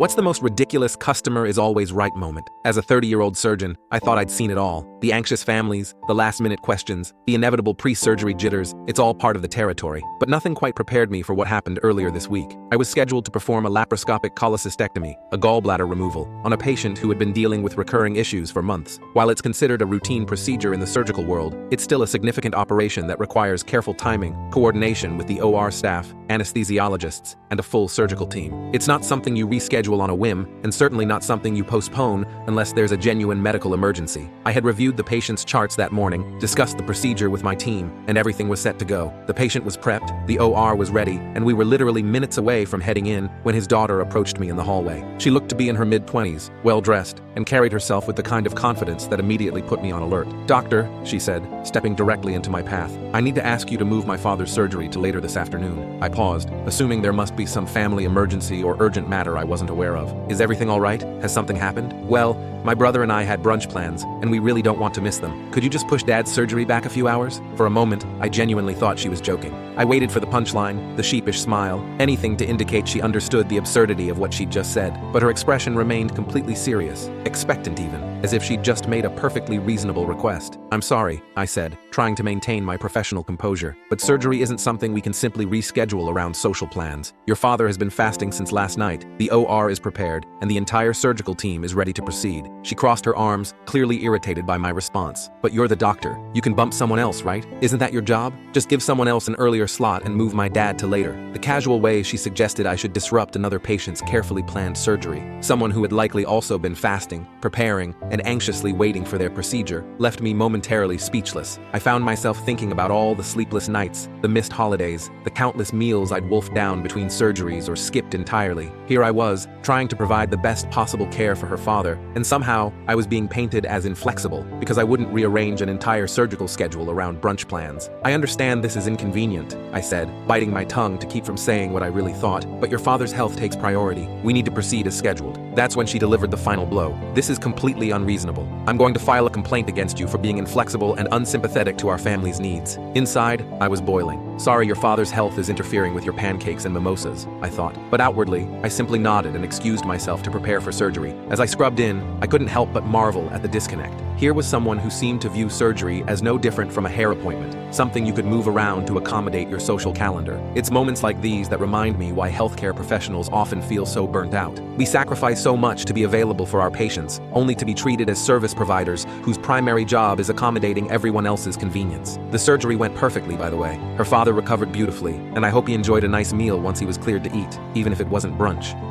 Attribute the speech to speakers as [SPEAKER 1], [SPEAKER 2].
[SPEAKER 1] What's the most ridiculous customer is always right moment? As a 30-year-old surgeon, I thought I'd seen it all. The anxious families, the last-minute questions, the inevitable pre-surgery jitters, it's all part of the territory. But nothing quite prepared me for what happened earlier this week. I was scheduled to perform a laparoscopic cholecystectomy, a gallbladder removal, on a patient who had been dealing with recurring issues for months. While it's considered a routine procedure in the surgical world, it's still a significant operation that requires careful timing, coordination with the OR staff, anesthesiologists, and a full surgical team. It's not something you reschedule on a whim, and certainly not something you postpone unless there's a genuine medical emergency. I had reviewed the patient's charts that morning, discussed the procedure with my team, and everything was set to go. The patient was prepped, the OR was ready, and we were literally minutes away from heading in when his daughter approached me in the hallway. She looked to be in her mid-20s, well-dressed, and carried herself with the kind of confidence that immediately put me on alert. "Doctor," she said, stepping directly into my path, "I need to ask you to move my father's surgery to later this afternoon." I paused, assuming there must be some family emergency or urgent matter I wasn't aware of. "Is everything all right? Has something happened?" "Well, my brother and I had brunch plans, and we really don't want to miss them. Could you just push Dad's surgery back a few hours?" For a moment, I genuinely thought she was joking. I waited for the punchline, the sheepish smile, anything to indicate she understood the absurdity of what she'd just said, but her expression remained completely serious, expectant even, as if she'd just made a perfectly reasonable request. "I'm sorry," I said, trying to maintain my professional composure, "but surgery isn't something we can simply reschedule around social plans. Your father has been fasting since last night, the OR is prepared, and the entire surgical team is ready to proceed." She crossed her arms, clearly irritated by my response. "But you're the doctor. You can bump someone else, right? Isn't that your job? Just give someone else an earlier slot and move my dad to later." The casual way she suggested I should disrupt another patient's carefully planned surgery, someone who had likely also been fasting, preparing, and anxiously waiting for their procedure, left me momentarily speechless. I found myself thinking about all the sleepless nights, the missed holidays, the countless meals I'd wolfed down between surgeries or skipped entirely. Here I was, trying to provide the best possible care for her father, and somehow I was being painted as inflexible because I wouldn't rearrange an entire surgical schedule around brunch plans. "I understand this is inconvenient," I said, biting my tongue to keep from saying what I really thought, "but your father's health takes priority. We need to proceed as scheduled." That's when she delivered the final blow. "This is completely unreasonable. I'm going to file a complaint against you for being inflexible and unsympathetic to our family's needs." Inside, I was boiling. Sorry your father's health is interfering with your pancakes and mimosas, I thought. But outwardly, I simply nodded and excused myself to prepare for surgery. As I scrubbed in, I couldn't help but marvel at the disconnect. Here was someone who seemed to view surgery as no different from a hair appointment, something you could move around to accommodate your social calendar. It's moments like these that remind me why healthcare professionals often feel so burnt out. We sacrifice so much to be available for our patients, only to be treated as service providers whose primary job is accommodating everyone else's convenience. The surgery went perfectly, by the way. Her father recovered beautifully, and I hope he enjoyed a nice meal once he was cleared to eat, even if it wasn't brunch.